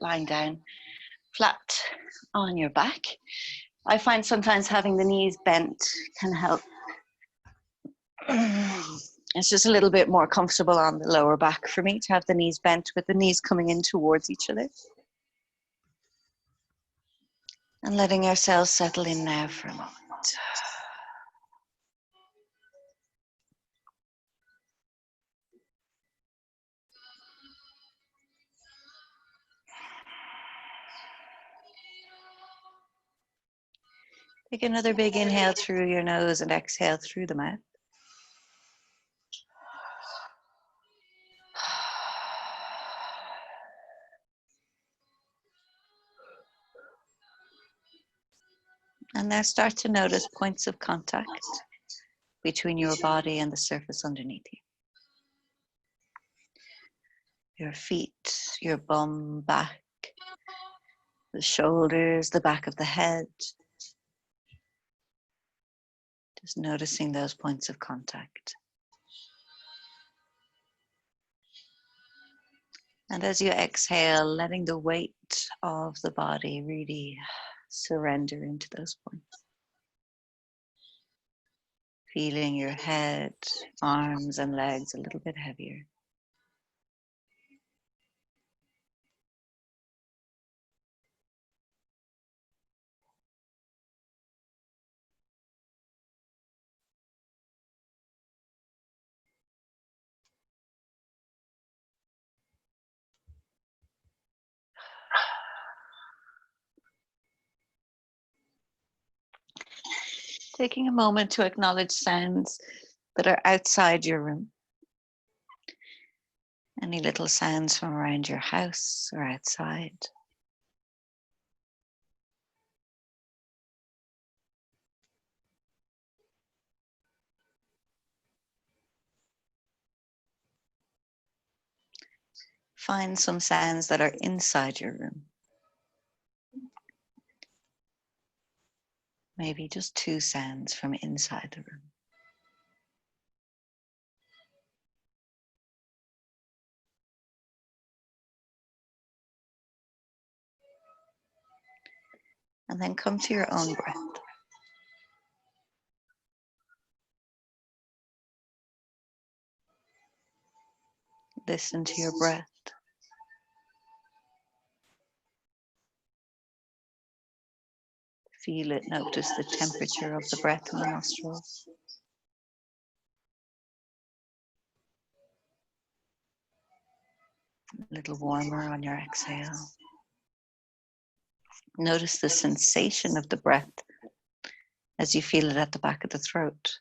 lying down flat on your back. I find sometimes having the knees bent can help. It's just a little bit more comfortable on the lower back for me to have the knees bent with the knees coming in towards each other. And letting ourselves settle in now for a moment. Take another big inhale through your nose and exhale through the mouth. And now start to notice points of contact between your body and the surface underneath you. Your feet, your bum, back, the shoulders, the back of the head. Just noticing those points of contact. And as you exhale, letting the weight of the body really surrender into those points. Feeling your head, arms, and legs a little bit heavier. Taking a moment to acknowledge sounds that are outside your room. Any little sounds from around your house or outside. Find some sounds that are inside your room. Maybe just 2 sounds from inside the room. And then come to your own breath. Listen to your breath. Feel it, notice the temperature of the breath in the nostrils. A little warmer on your exhale. Notice the sensation of the breath as you feel it at the back of the throat.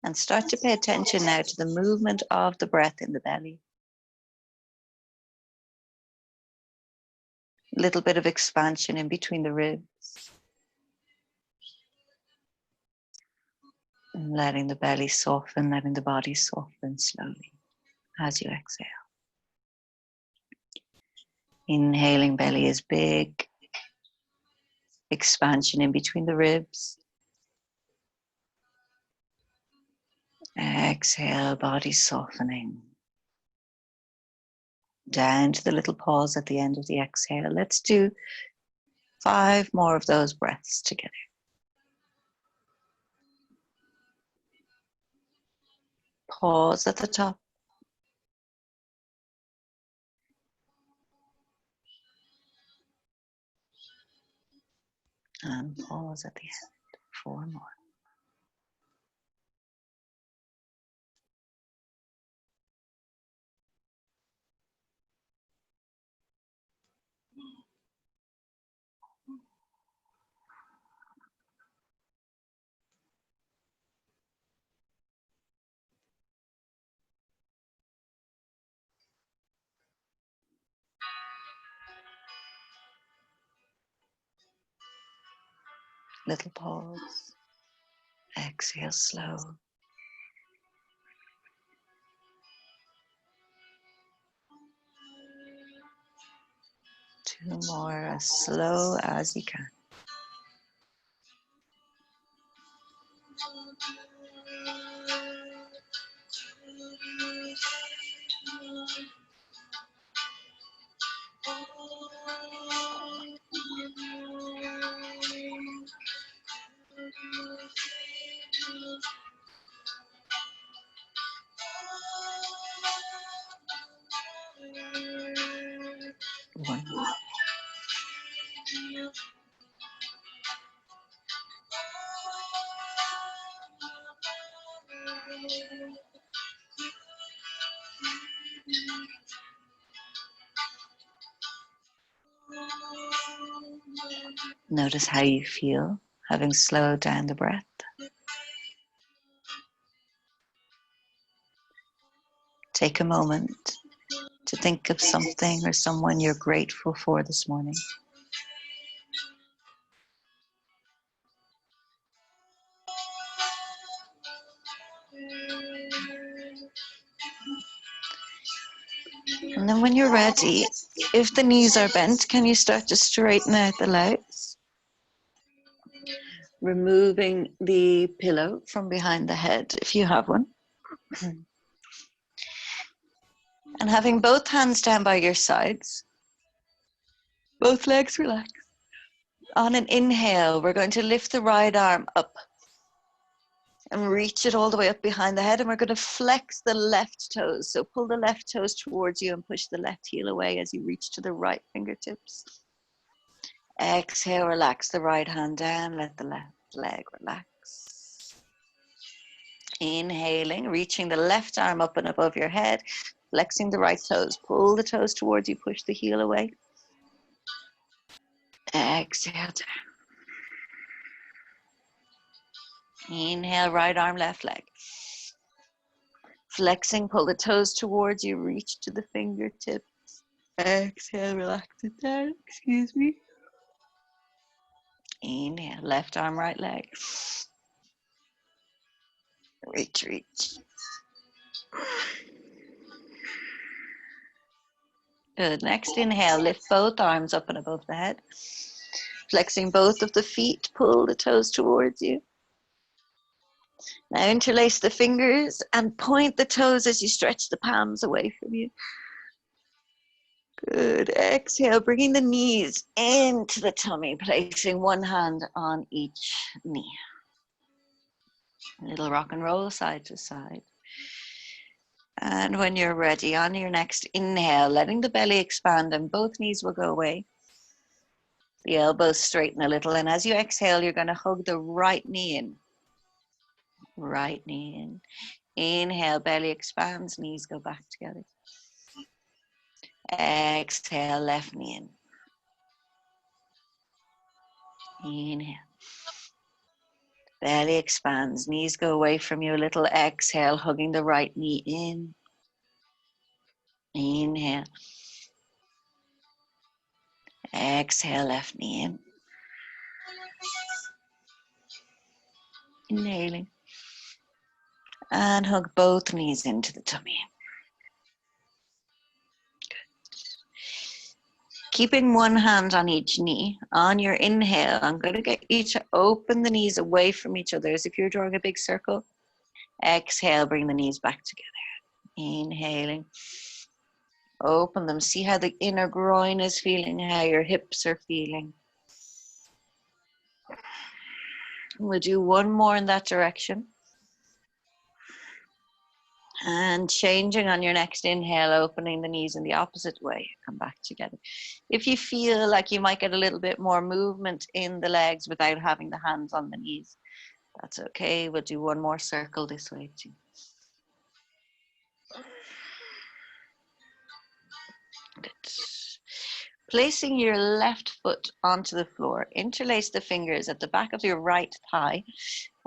And start to pay attention now to the movement of the breath in the belly. A little bit of expansion in between the ribs. And letting the belly soften, letting the body soften slowly as you exhale. Inhaling, belly is big. Expansion in between the ribs. Exhale, body softening. Down to the little pause at the end of the exhale. Let's do 5 more of those breaths together. Pause at the top. And pause at the end. 4 more. Little pause. Exhale slow. 2 more, as slow as you can. One more. Notice how you feel, having slowed down the breath. Take a moment to think of something or someone you're grateful for this morning. And then when you're ready, if the knees are bent, can you start to straighten out the legs? Removing the pillow from behind the head, if you have one. And having both hands down by your sides, both legs relaxed. On an inhale, we're going to lift the right arm up and reach it all the way up behind the head, and we're going to flex the left toes. So pull the left toes towards you and push the left heel away as you reach to the right fingertips. Exhale, relax the right hand down, let the left leg relax. Inhaling, reaching the left arm up and above your head, flexing the right toes. Pull the toes towards you, push the heel away. Exhale down. Inhale, right arm, left leg. Flexing, pull the toes towards you, reach to the fingertips. Exhale, relax it down, excuse me. Inhale, left arm, right leg. Reach, reach. Good. Next inhale, lift both arms up and above the head. Flexing both of the feet, pull the toes towards you. Now interlace the fingers and point the toes as you stretch the palms away from you. Good. Exhale, bringing the knees into the tummy, placing one hand on each knee. A little rock and roll side to side. And when you're ready, on your next inhale, letting the belly expand and both knees will go away. The elbows straighten a little, and as you exhale, you're going to hug the right knee in. Right knee in. Inhale, belly expands, knees go back together. Exhale, left knee in. Inhale. Belly expands, knees go away from you a little. Exhale, hugging the right knee in. Inhale. Exhale, left knee in. Inhaling. And hug both knees into the tummy. Keeping one hand on each knee. On your inhale, I'm going to get you to open the knees away from each other as if you're drawing a big circle. Exhale, bring the knees back together. Inhaling. Open them. See how the inner groin is feeling, how your hips are feeling. We'll do one more in that direction. And changing on your next inhale, opening the knees in the opposite way. Come back together. If you feel like you might get a little bit more movement in the legs without having the hands on the knees, that's okay. We'll do one more circle this way too. Good. Placing your left foot onto the floor, interlace the fingers at the back of your right thigh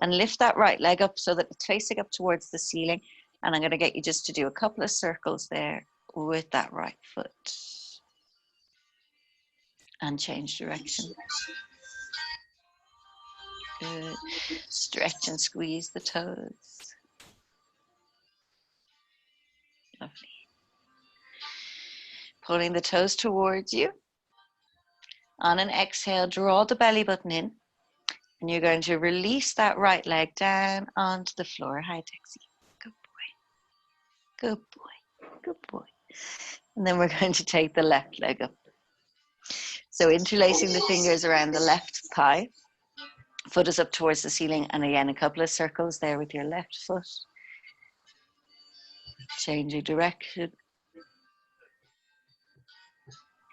and lift that right leg up so that it's facing up towards the ceiling. And I'm going to get you just to do a couple of circles there with that right foot. And change direction. Good. Stretch and squeeze the toes. Lovely. Pulling the toes towards you. On an exhale, draw the belly button in, and you're going to release that right leg down onto the floor. High taxi. Good boy. Good boy. Good boy. And then we're going to take the left leg up. So interlacing the fingers around the left thigh. Foot is up towards the ceiling, and again, a couple of circles there with your left foot. Changing direction.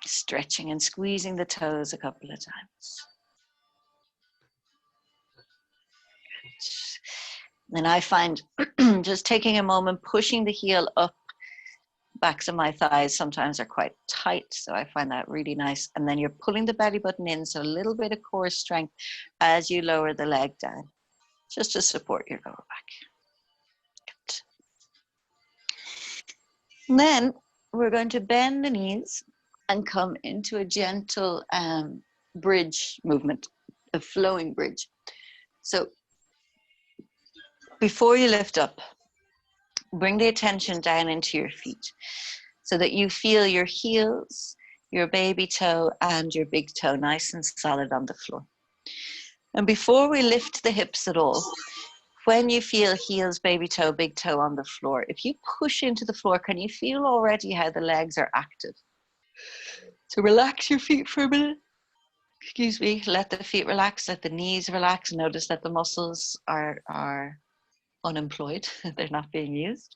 Stretching and squeezing the toes a couple of times. Then I find just taking a moment, pushing the heel up, backs of my thighs sometimes are quite tight, so I find that really nice. And then you're pulling the belly button in, so a little bit of core strength as you lower the leg down, just to support your lower back. Good. And then we're going to bend the knees and come into a gentle bridge movement, a flowing bridge. So before you lift up, bring the attention down into your feet so that you feel your heels, your baby toe, and your big toe nice and solid on the floor. And before we lift the hips at all, when you feel heels, baby toe, big toe on the floor, if you push into the floor, can you feel already how the legs are active? So relax your feet for a minute. Excuse me, let the feet relax, let the knees relax. Notice that the muscles are unemployed, they're not being used.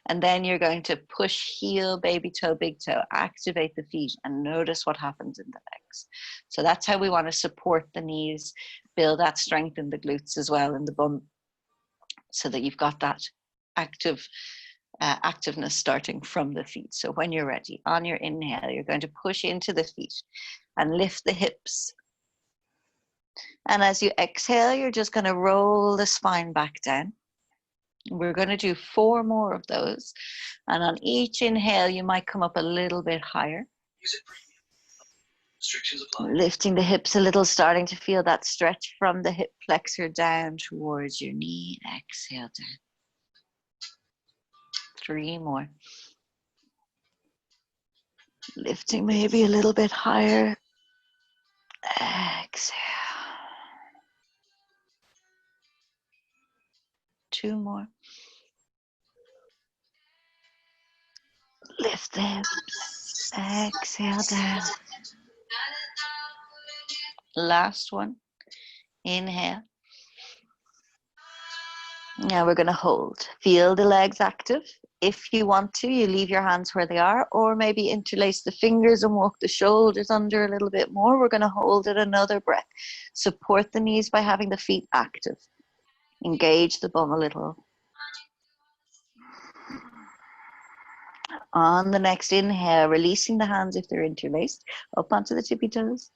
And then you're going to push heel, baby toe, big toe, activate the feet, and notice what happens in the legs. So that's how we want to support the knees, build that strength in the glutes as well, in the bum, so that you've got that activeness starting from the feet. So when you're ready, on your inhale, you're going to push into the feet and lift the hips. And as you exhale, you're just going to roll the spine back down. We're going to do 4 more of those. And on each inhale, you might come up a little bit higher. Lifting the hips a little, starting to feel that stretch from the hip flexor down towards your knee. Exhale down. 3 more. Lifting maybe a little bit higher. Exhale. 2 more. Lift the hips. Exhale down. Last one. Inhale. Now we're going to hold. Feel the legs active. If you want to, you leave your hands where they are, or maybe interlace the fingers and walk the shoulders under a little bit more. We're going to hold it another breath. Support the knees by having the feet active. Engage the bum a little. On the next inhale, releasing the hands if they're interlaced, up onto the tippy toes.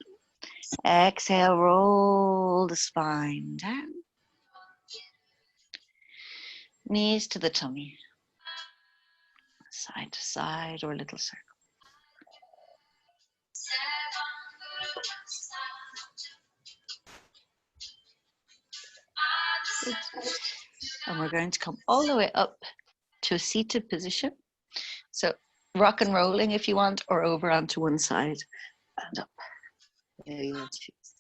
Exhale, roll the spine down. Knees to the tummy. Side to side or a little circle. Good. And we're going to come all the way up to a seated position. So rock and rolling if you want, or over onto one side and up. There you choose.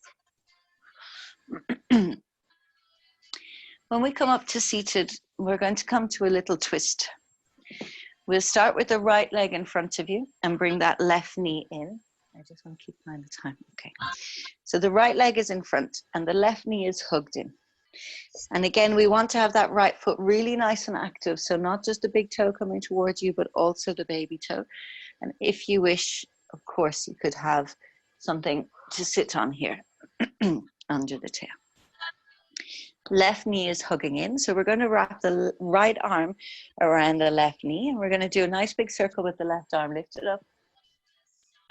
When we come up to seated, we're going to come to a little twist. We'll start with the right leg in front of you and bring that left knee in. I just want to keep an eye on the time. Okay. So the right leg is in front and the left knee is hugged in. And again, we want to have that right foot really nice and active. So not just the big toe coming towards you, but also the baby toe. And if you wish, of course, you could have something to sit on here under the tail. Left knee is hugging in. So we're going to wrap the right arm around the left knee. And we're going to do a nice big circle with the left arm. Lift it up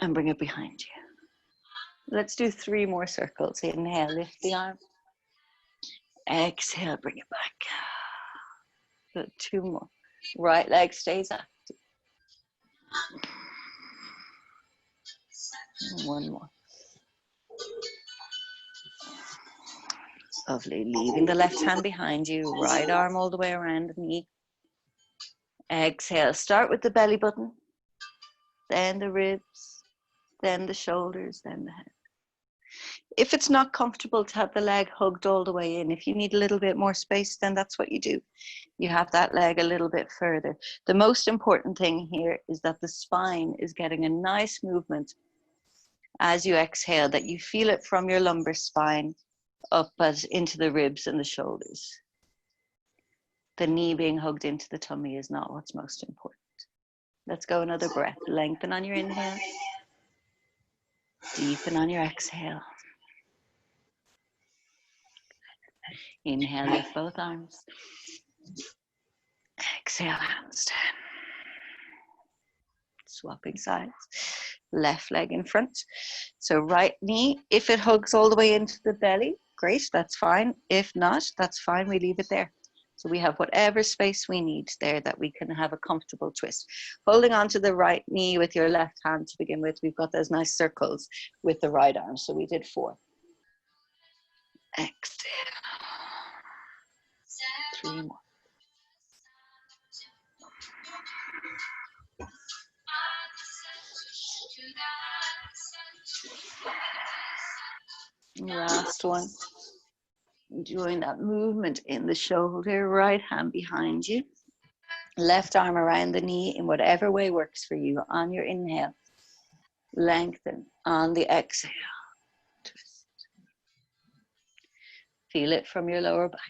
and bring it behind you. Let's do 3 more circles. Inhale, lift the arm. Exhale, bring it back. Good, 2 more. Right leg stays active. 1 more. Lovely. Leaving the left hand behind you. Right arm all the way around the knee. Exhale. Start with the belly button. Then the ribs. Then the shoulders. Then the head. if it's not comfortable to have the leg hugged all the way in, if you need a little bit more space, then that's what you do. You have that leg a little bit further. The most important thing here is that the spine is getting a nice movement as you exhale, that you feel it from your lumbar spine up as into the ribs and the shoulders. The knee being hugged into the tummy is not what's most important. Let's go another breath. Lengthen on your inhale. Deepen on your exhale. Inhale, lift both arms. Exhale, hands down. Swapping sides. Left leg in front. So right knee, if it hugs all the way into the belly, great, that's fine. If not, that's fine, we leave it there. So we have whatever space we need there that we can have a comfortable twist. Holding on to the right knee with your left hand to begin with. We've got those nice circles with the right arm. So we did 4. Exhale. 3 more. Last one. Enjoying that movement in the shoulder, right hand behind you. Left arm around the knee in whatever way works for you. On your inhale, lengthen. On the exhale, twist. Feel it from your lower back.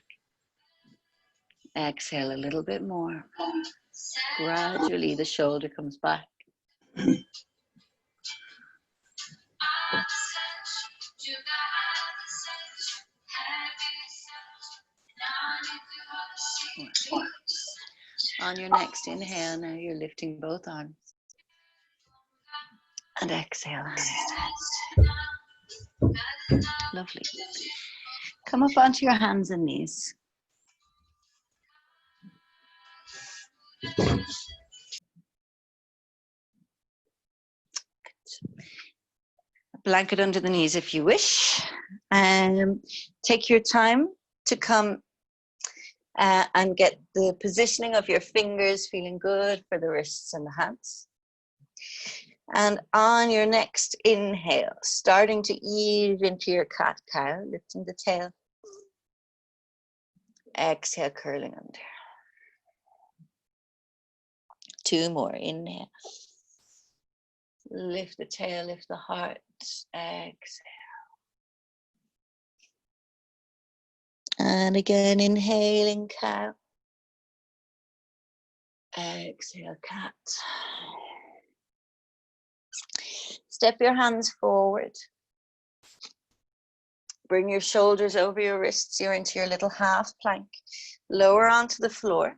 Exhale a little bit more. Gradually the shoulder comes back. On your next inhale, now you're lifting both arms. And exhale, hands down. Lovely. Come up onto your hands and knees. A blanket under the knees if you wish. Take your time to come and get the positioning of your fingers feeling good for the wrists and the hands. And on your next inhale, starting to ease into your cat-cow, lifting the tail. Exhale, curling under. 2 more, inhale. Lift the tail, lift the heart, exhale. And again, inhaling cow. Exhale, cat. Step your hands forward. Bring your shoulders over your wrists. You're into your little half plank. Lower onto the floor.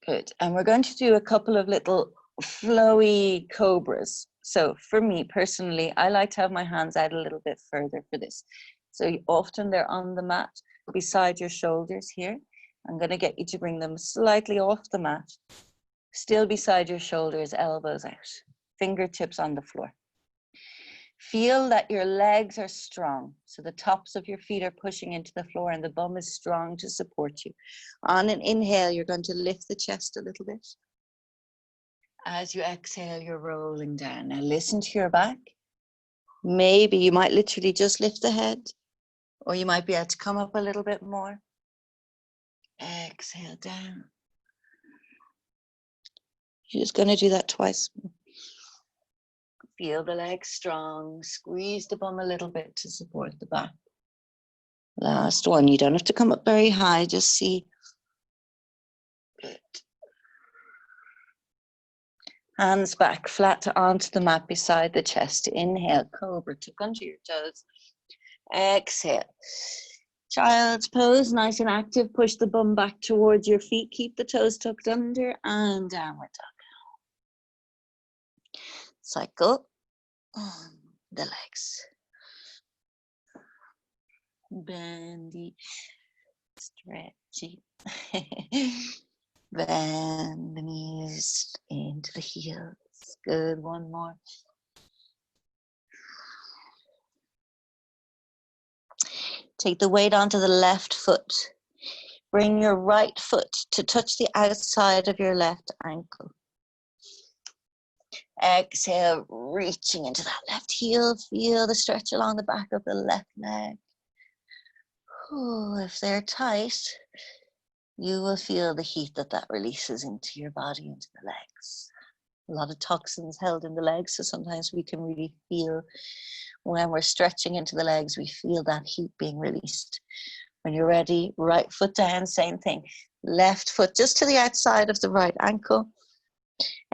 Good. And we're going to do a couple of little flowy cobras. So for me personally, I like to have my hands out a little bit further for this. So often they're on the mat beside your shoulders here. I'm going to get you to bring them slightly off the mat. Still beside your shoulders, elbows out. Fingertips on the floor. Feel that your legs are strong. So the tops of your feet are pushing into the floor and the bum is strong to support you. On an inhale, you're going to lift the chest a little bit. As you exhale, you're rolling down. Now listen to your back. Maybe you might literally just lift the head, or you might be able to come up a little bit more. Exhale down. You're just going to do that twice. Feel the legs strong. Squeeze the bum a little bit to support the back. Last one. You don't have to come up very high. Just see. Good. Hands back, flat onto the mat beside the chest. Inhale, cobra, tuck under your toes. Exhale. Child's pose, nice and active. Push the bum back towards your feet. Keep the toes tucked under and downward dog. Cycle the legs. Bendy, stretchy. Bend the knees into the heels. Good, one more. Take the weight onto the left foot. Bring your right foot to touch the outside of your left ankle. Exhale, reaching into that left heel. Feel the stretch along the back of the left leg. Ooh, if they're tight, you will feel the heat that releases into your body, into the legs. A lot of toxins held in the legs, so sometimes we can really feel when we're stretching into the legs, we feel that heat being released. When you're ready, right foot down, same thing. Left foot just to the outside of the right ankle.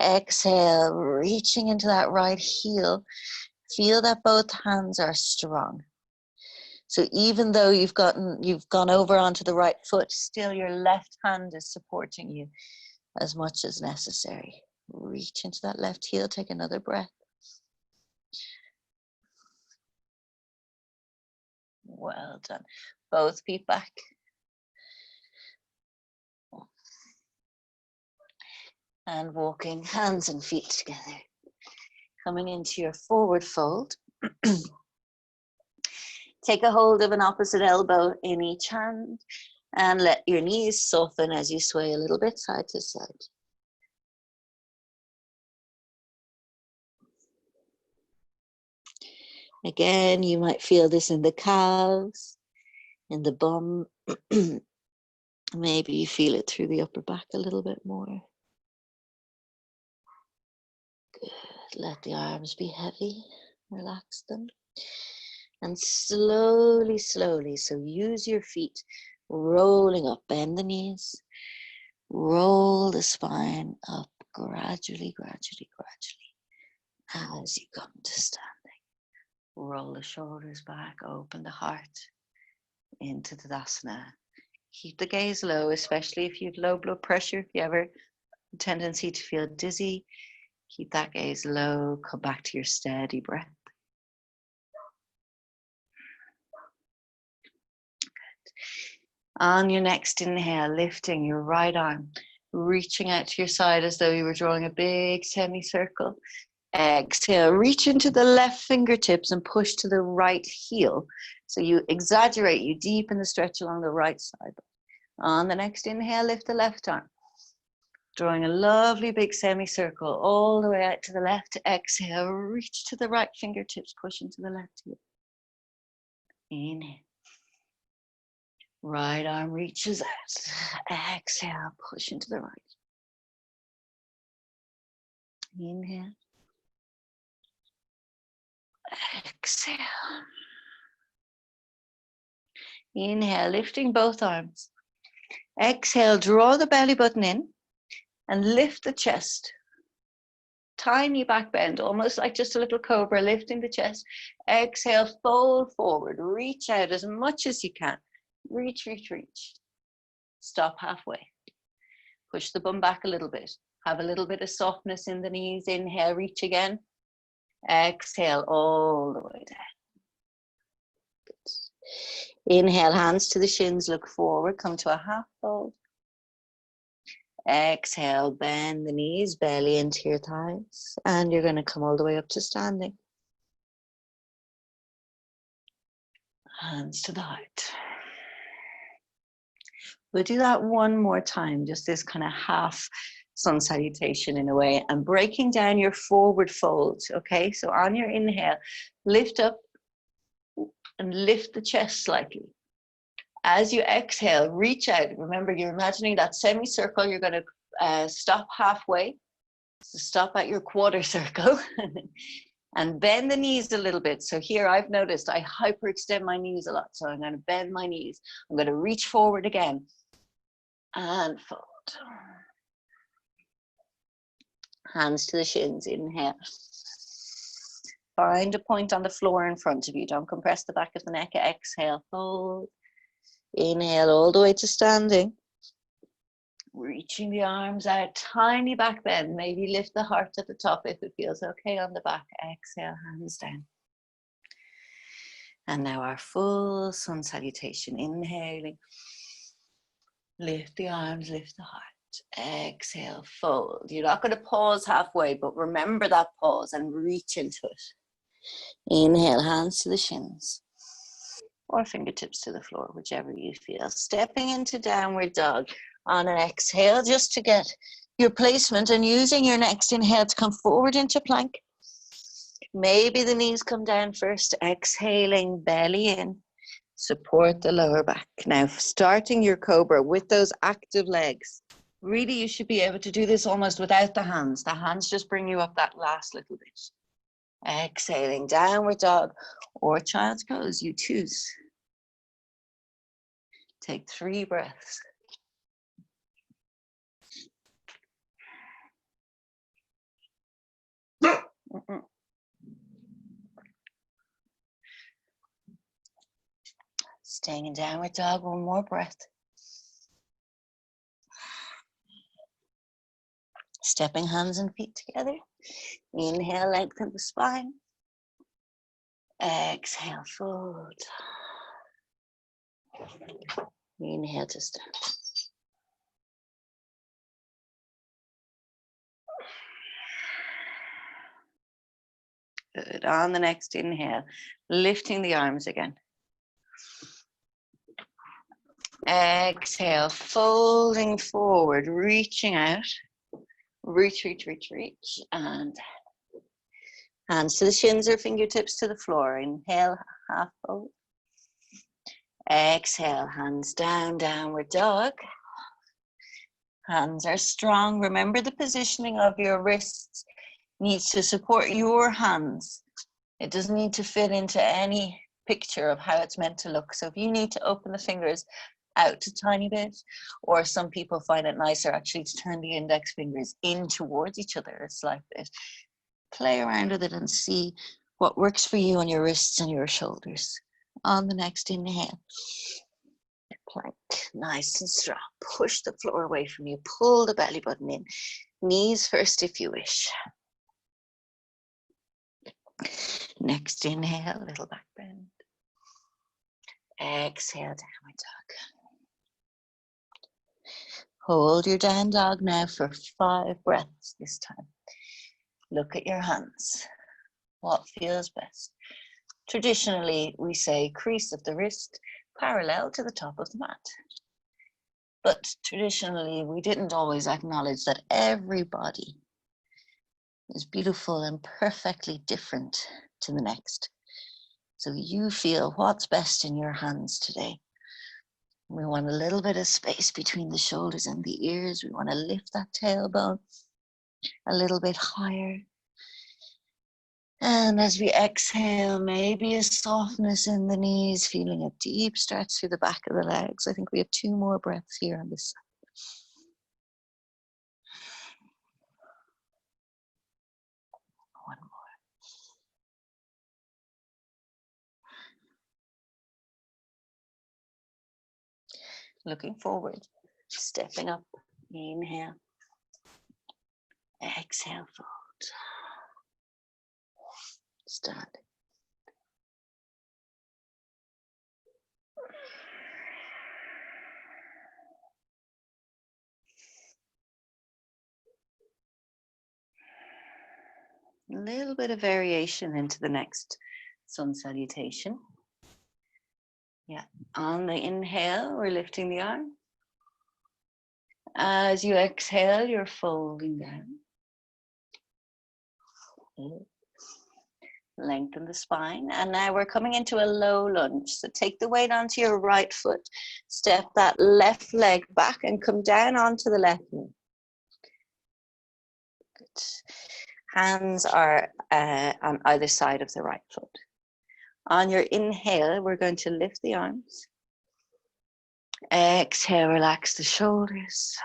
Exhale, reaching into that right heel. Feel that both hands are strong. So even though you've gone over onto the right foot, still your left hand is supporting you as much as necessary. Reach into that left heel, take another breath. Well done. Both feet back. And walking hands and feet together. Coming into your forward fold. Take a hold of an opposite elbow in each hand and let your knees soften as you sway a little bit side to side. Again, you might feel this in the calves, in the bum. Maybe you feel it through the upper back a little bit more. Good. Let the arms be heavy. Relax them. And slowly, slowly, so use your feet, rolling up, bend the knees, roll the spine up gradually, gradually, gradually, as you come to standing. Roll the shoulders back, open the heart into Tadasana. Keep the gaze low, especially if you have low blood pressure, if you have a tendency to feel dizzy. Keep that gaze low, come back to your steady breath. On your next inhale, lifting your right arm, reaching out to your side as though you were drawing a big semicircle. Exhale, reach into the left fingertips and push to the right heel. So you exaggerate, you deepen the stretch along the right side. On the next inhale, lift the left arm, drawing a lovely big semicircle all the way out to the left. Exhale, reach to the right fingertips, push into the left heel. Inhale. Right arm reaches out. Exhale, push into the right. Inhale. Exhale. Inhale, lifting both arms. Exhale, draw the belly button in and lift the chest. Tiny back bend, almost like just a little cobra, lifting the chest. Exhale, fold forward, reach out as much as you can. Reach, reach, reach. Stop halfway. Push the bum back a little bit. Have a little bit of softness in the knees. Inhale, reach again. Exhale, all the way down. Good. Inhale, hands to the shins, look forward, come to a half fold. Exhale, bend the knees, belly into your thighs, and you're going to come all the way up to standing. Hands to the heart. We'll do that one more time, just this kind of half sun salutation in a way, and breaking down your forward fold, okay? So on your inhale, lift up and lift the chest slightly. As you exhale, reach out. Remember, you're imagining that semicircle. You're going to stop halfway. So stop at your quarter circle and bend the knees a little bit. So here I've noticed I hyperextend my knees a lot. So I'm going to bend my knees. I'm going to reach forward again and fold. Hands to the shins. Inhale. Find a point on the floor in front of you. Don't compress the back of the neck. Exhale, fold. Inhale all the way to standing. Reaching the arms out, tiny back bend. Maybe lift the heart at the top if it feels okay on the back. Exhale, hands down. And now our full sun salutation. Inhaling. Lift the arms, lift the heart. Exhale, fold. You're not going to pause halfway, but remember that pause and reach into it. Inhale, hands to the shins. Or fingertips to the floor, whichever you feel. Stepping into downward dog on an exhale, just to get your placement and using your next inhale to come forward into plank. Maybe the knees come down first, exhaling, belly in. Support the lower back. Now, starting your cobra with those active legs. Really, you should be able to do this almost without the hands. The hands just bring you up that last little bit. Exhaling, downward dog or child's pose, you choose. Take 3 breaths. Staying in downward dog, 1 more breath. Stepping hands and feet together. Inhale, lengthen the spine. Exhale, fold. Inhale to stand. Good. On the next inhale, lifting the arms again. Exhale, folding forward, reaching out. Reach, reach, reach, reach. And hands to the shins or fingertips to the floor. Inhale, half fold. Exhale, hands down, downward dog. Hands are strong. Remember the positioning of your wrists needs to support your hands. It doesn't need to fit into any picture of how it's meant to look. So if you need to open the fingers out a tiny bit, or some people find it nicer actually to turn the index fingers in towards each other, it's like this. Play around with it and see what works for you on your wrists and your shoulders. On the next inhale, plank, nice and strong. Push the floor away from you. Pull the belly button in. Knees first if you wish. Next inhale, little back bend. Exhale, downward dog. Hold your down dog now for 5 breaths this time. Look at your hands. What feels best? Traditionally, we say crease of the wrist parallel to the top of the mat. But traditionally, we didn't always acknowledge that every body is beautiful and perfectly different to the next. So you feel what's best in your hands today. We want a little bit of space between the shoulders and the ears. We want to lift that tailbone a little bit higher. And as we exhale, maybe a softness in the knees, feeling a deep stretch through the back of the legs. I think we have 2 more breaths here on this side. 1 more. Looking forward, stepping up, inhale, exhale, fold, stand. A little bit of variation into the next sun salutation. Yeah, on the inhale, we're lifting the arm. As you exhale, you're folding down. Lengthen the spine. And now we're coming into a low lunge. So take the weight onto your right foot. Step that left leg back and come down onto the left knee. Good. Hands are on either side of the right foot. On your inhale, we're going to lift the arms. Exhale, relax the shoulders.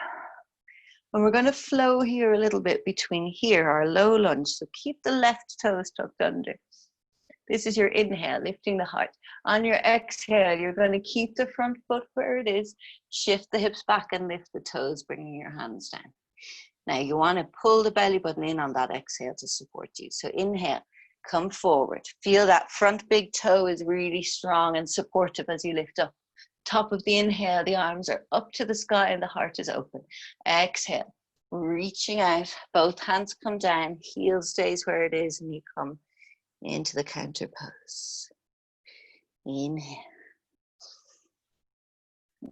And we're going to flow here a little bit between here, our low lunge. So keep the left toes tucked under. This is your inhale, lifting the heart. On your exhale, you're going to keep the front foot where it is. Shift the hips back and lift the toes, bringing your hands down. Now you want to pull the belly button in on that exhale to support you. So inhale, come forward. Feel that front big toe is really strong and supportive as you lift up. Top of the inhale, the arms are up to the sky and the heart is open. Exhale, reaching out, both hands come down, heel stays where it is, and you come into the counter pose. Inhale.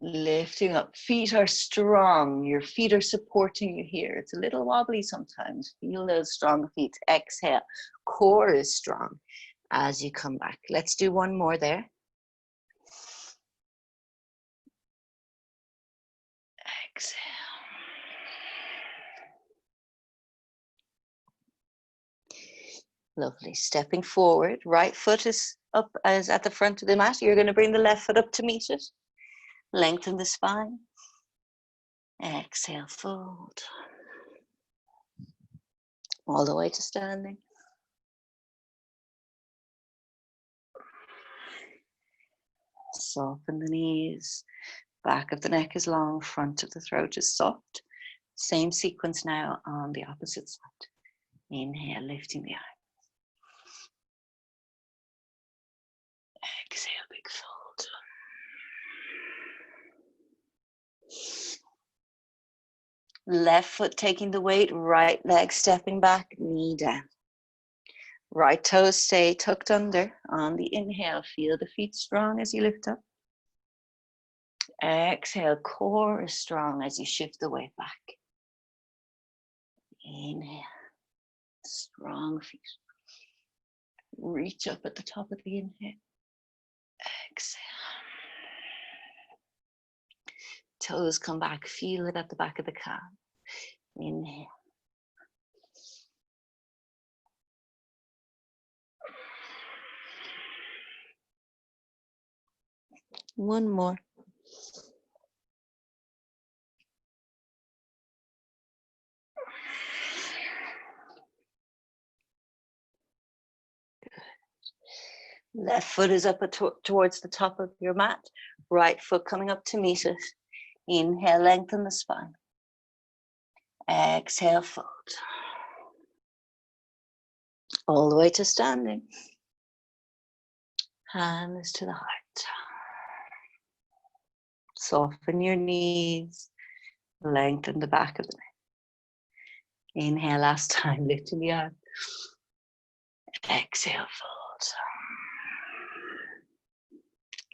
Lifting up, feet are strong. Your feet are supporting you here. It's a little wobbly sometimes. Feel those strong feet. Exhale. Core is strong as you come back. Let's do one more there. Exhale. Lovely. Stepping forward. Right foot is up as at the front of the mat. You're going to bring the left foot up to meet it. Lengthen the spine. Exhale, fold. All the way to standing. Soften the knees. Back of the neck is long. Front of the throat is soft. Same sequence now on the opposite side. Inhale, lifting the arm. Exhale, big fold. Left foot taking the weight, right leg stepping back, knee down. Right toes stay tucked under. On the inhale, feel the feet strong as you lift up. Exhale, core is strong as you shift the weight back. Inhale, strong feet. Reach up at the top of the inhale. Exhale. Toes come back, feel it at the back of the calf. Inhale. One more. Left foot is up towards the top of your mat. Right foot coming up to meet it. Inhale, lengthen the spine. Exhale, fold. All the way to standing. Hands to the heart. Soften your knees. Lengthen the back of the neck. Inhale, last time, lifting the arm. Exhale, fold.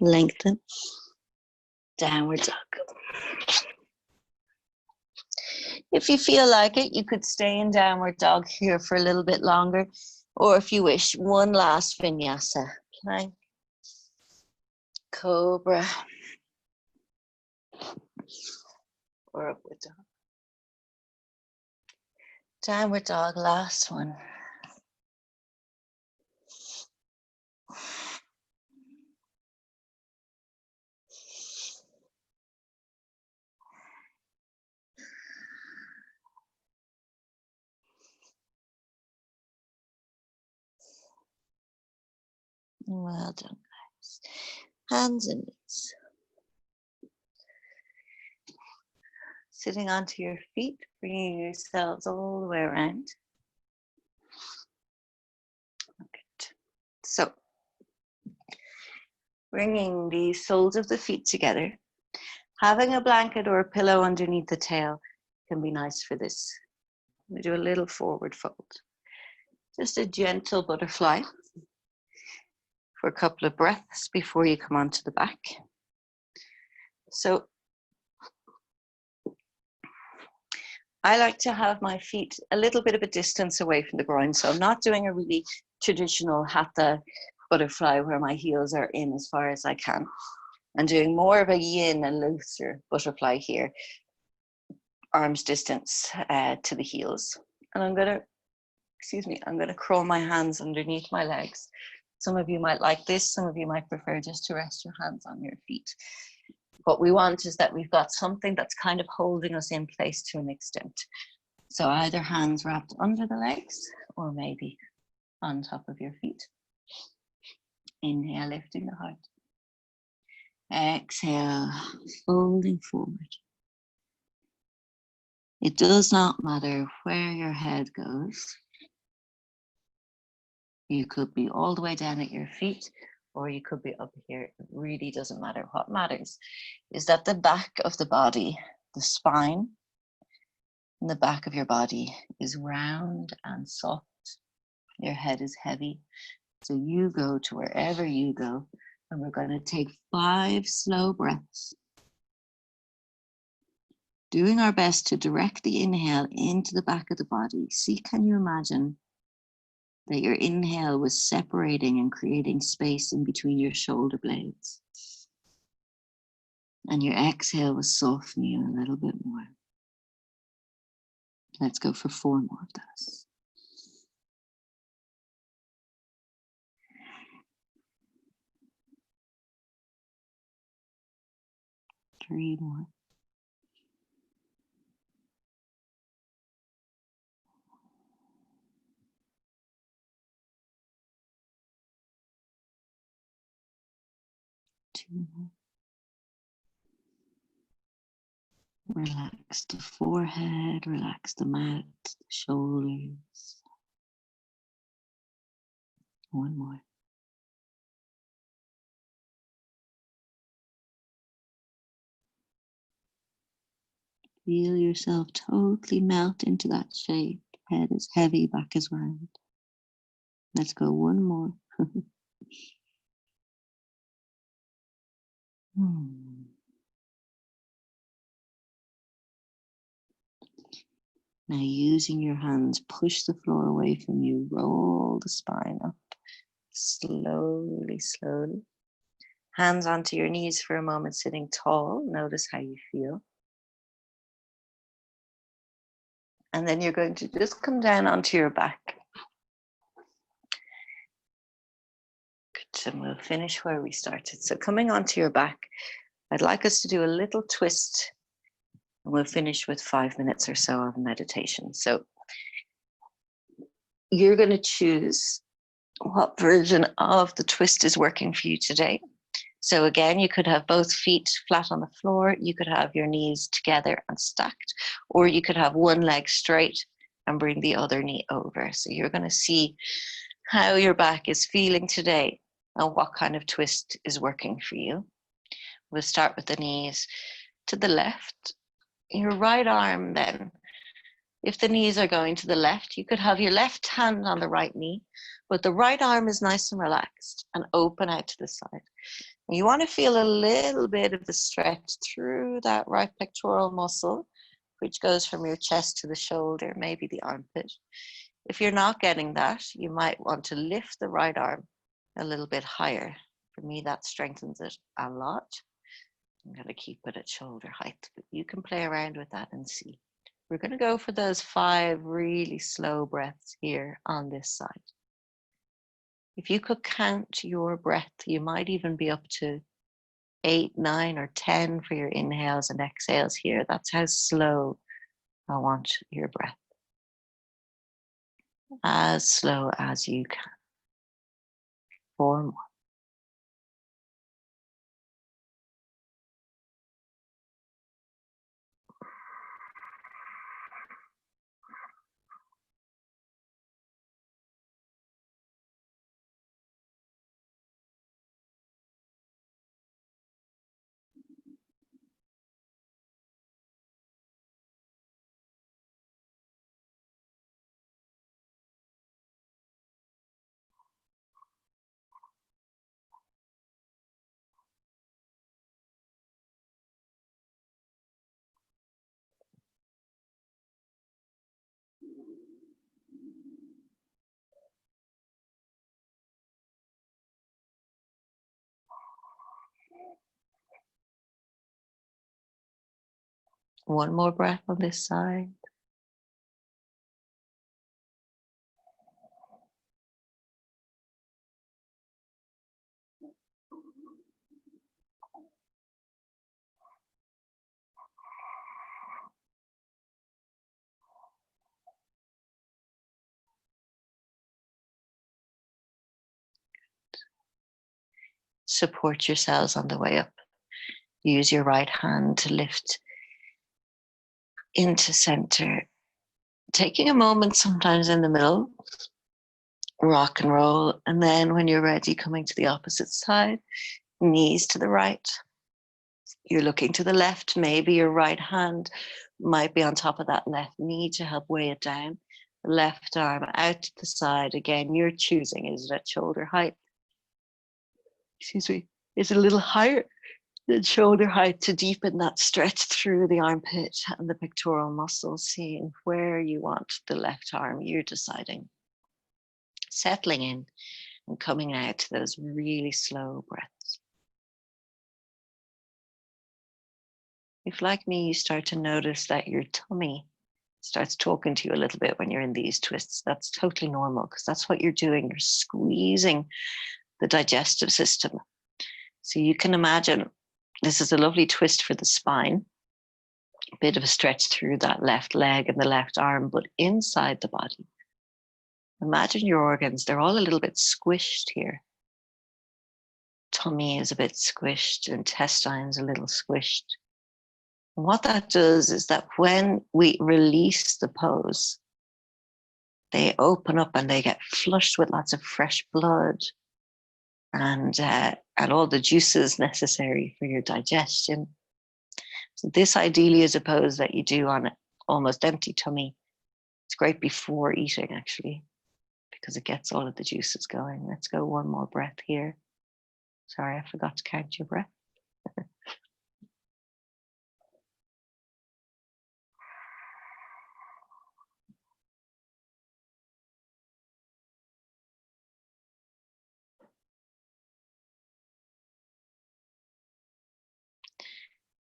Lengthen. Downward dog. If you feel like it, you could stay in downward dog here for a little bit longer. Or if you wish, one last vinyasa. Plank. Cobra. Or upward dog. Downward dog, last one. Well done, guys. Hands and knees. Sitting onto your feet, bringing yourselves all the way around. Good. So, bringing the soles of the feet together. Having a blanket or a pillow underneath the tail can be nice for this. We do a little forward fold. Just a gentle butterfly for a couple of breaths before you come onto the back. So I like to have my feet a little bit of a distance away from the groin. So I'm not doing a really traditional hatha butterfly where my heels are in as far as I can. I'm doing more of a yin and looser butterfly here. Arms distance to the heels. And I'm going to curl my hands underneath my legs. Some of you might like this. Some of you might prefer just to rest your hands on your feet. What we want is that we've got something that's kind of holding us in place to an extent. So either hands wrapped under the legs or maybe on top of your feet. Inhale, lifting the heart. Exhale, folding forward. It does not matter where your head goes. You could be all the way down at your feet, or you could be up here. It really doesn't matter. What matters is that the back of the body, the spine, and the back of your body is round and soft. Your head is heavy. So you go to wherever you go, and we're going to take 5 slow breaths. doing our best to direct the inhale into the back of the body. See, can you imagine that your inhale was separating and creating space in between your shoulder blades? And your exhale was softening you a little bit more. Let's go for 4 more of those. 3 more. 2 more. Relax the forehead, relax the mouth, the shoulders. 1 more. Feel yourself totally melt into that shape. Head is heavy, back is round. Let's go 1 more. Now using your hands, push the floor away from you, roll the spine up, slowly, slowly. Hands onto your knees for a moment, sitting tall. Notice how you feel. And then you're going to just come down onto your back. Good, and we'll finish where we started. So coming onto your back, I'd like us to do a little twist, and we'll finish with 5 minutes or so of meditation. So you're going to choose what version of the twist is working for you today. So again, you could have both feet flat on the floor, you could have your knees together and stacked, or you could have one leg straight and bring the other knee over. So you're going to see how your back is feeling today and what kind of twist is working for you. We'll start with the knees to the left. Your right arm then, if the knees are going to the left, you could have your left hand on the right knee, but the right arm is nice and relaxed and open out to the side. You want to feel a little bit of the stretch through that right pectoral muscle, which goes from your chest to the shoulder, maybe the armpit. If you're not getting that, you might want to lift the right arm a little bit higher. For me, that strengthens it a lot. I'm going to keep it at shoulder height, but you can play around with that and see. We're going to go for those 5 really slow breaths here on this side. If you could count your breath, you might even be up to 8, 9, or 10 for your inhales and exhales here. That's how slow I want your breath. As slow as you can. 4 more. One more breath on this side. Support yourselves on the way up. Use your right hand to lift into center. Taking a moment sometimes in the middle, rock and roll, and then when you're ready, coming to the opposite side, knees to the right. You're looking to the left, maybe your right hand might be on top of that left knee to help weigh it down. The left arm out to the side. Again, you're choosing, is it at shoulder height? Excuse me, is it a little higher? Then shoulder height to deepen that stretch through the armpit and the pectoral muscles, seeing where you want the left arm. You're deciding. Settling in and coming out to those really slow breaths. If, like me, you start to notice that your tummy starts talking to you a little bit when you're in these twists, that's totally normal, because that's what you're doing. You're squeezing the digestive system. So you can imagine this is a lovely twist for the spine, a bit of a stretch through that left leg and the left arm, but inside the body. Imagine your organs, they're all a little bit squished here. Tummy is a bit squished, intestines a little squished. And what that does is that when we release the pose, they open up and they get flushed with lots of fresh blood and all the juices necessary for your digestion. So this ideally is a pose that you do on an almost empty tummy. It's great before eating, actually, because it gets all of the juices going. Let's go one more breath here. Sorry, I forgot to count your breath.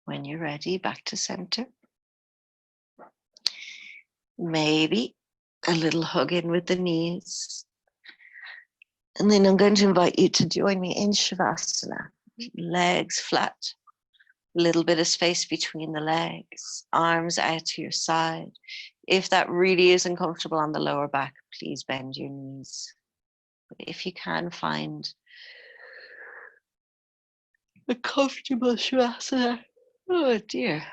When you're ready, back to center. Maybe a little hug in with the knees. And then I'm going to invite you to join me in Shavasana. Legs flat, a little bit of space between the legs, arms out to your side. If that really isn't comfortable on the lower back, please bend your knees. But if you can find a comfortable Shavasana, oh dear,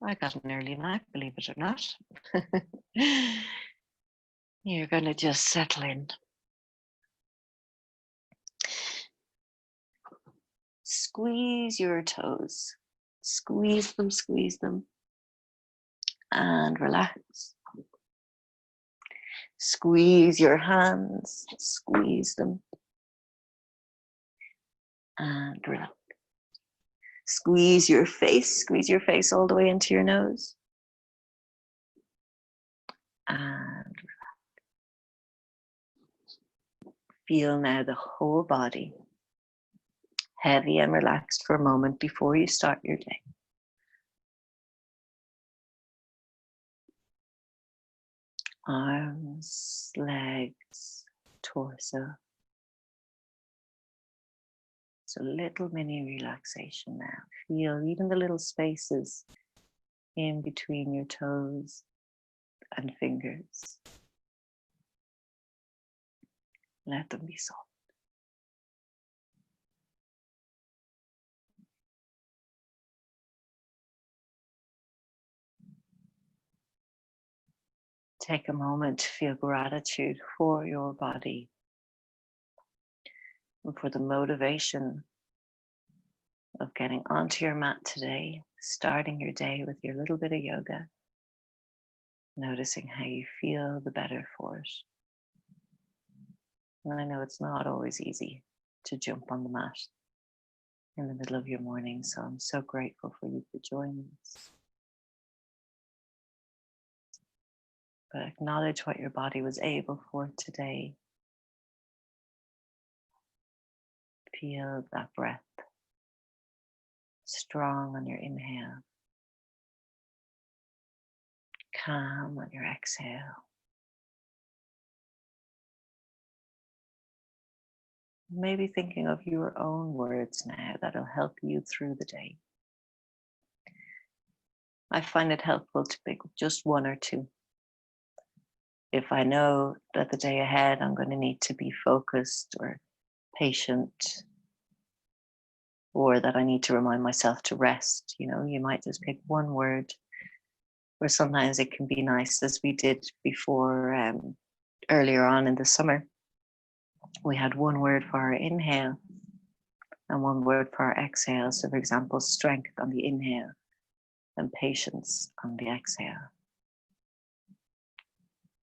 I got an early night, believe it or not. You're going to just settle in. Squeeze your toes. Squeeze them, and relax. Squeeze your hands, squeeze them, and relax. Squeeze your face all the way into your nose. And relax. Feel now the whole body heavy and relaxed for a moment before you start your day. Arms, legs, torso. It's a little mini relaxation now. Feel even the little spaces in between your toes and fingers. Let them be soft. Take a moment to feel gratitude for your body and for the motivation of getting onto your mat today, starting your day with your little bit of yoga, noticing how you feel, the better for it. And I know it's not always easy to jump on the mat in the middle of your morning, so I'm so grateful for you for joining us. But acknowledge what your body was able for today. Feel that breath. Strong on your inhale. Calm on your exhale. Maybe thinking of your own words now that'll help you through the day. I find it helpful to pick just one or two. If I know that the day ahead I'm going to need to be focused or patient, or that I need to remind myself to rest, you might just pick one word. Or sometimes it can be nice, as we did before earlier on in the summer. We had one word for our inhale and one word for our exhale. So for example, strength on the inhale and patience on the exhale.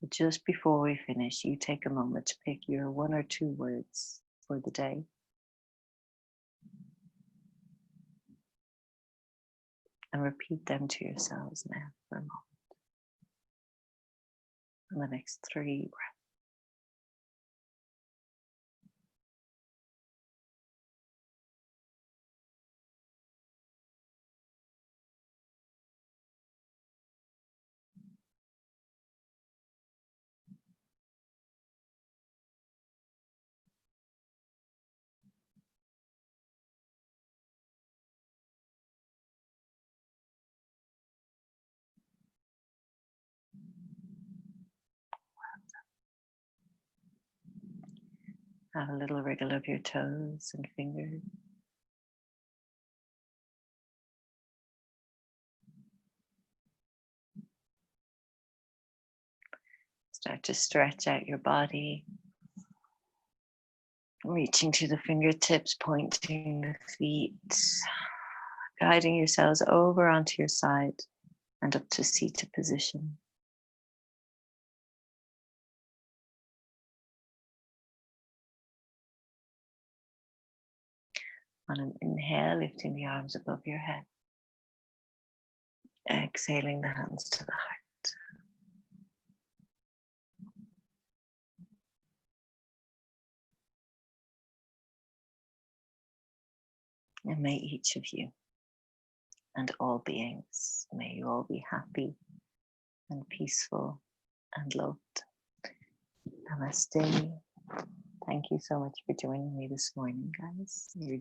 But just before we finish, you take a moment to pick your one or two words for the day. And repeat them to yourselves now for a moment. And the next 3 breaths. Have a little wriggle of your toes and fingers. Start to stretch out your body, reaching to the fingertips, pointing the feet, guiding yourselves over onto your side and up to seated position. On an inhale, lifting the arms above your head. Exhaling the hands to the heart. And may each of you and all beings, may you all be happy and peaceful and loved. Namaste. Thank you so much for joining me this morning, guys. You're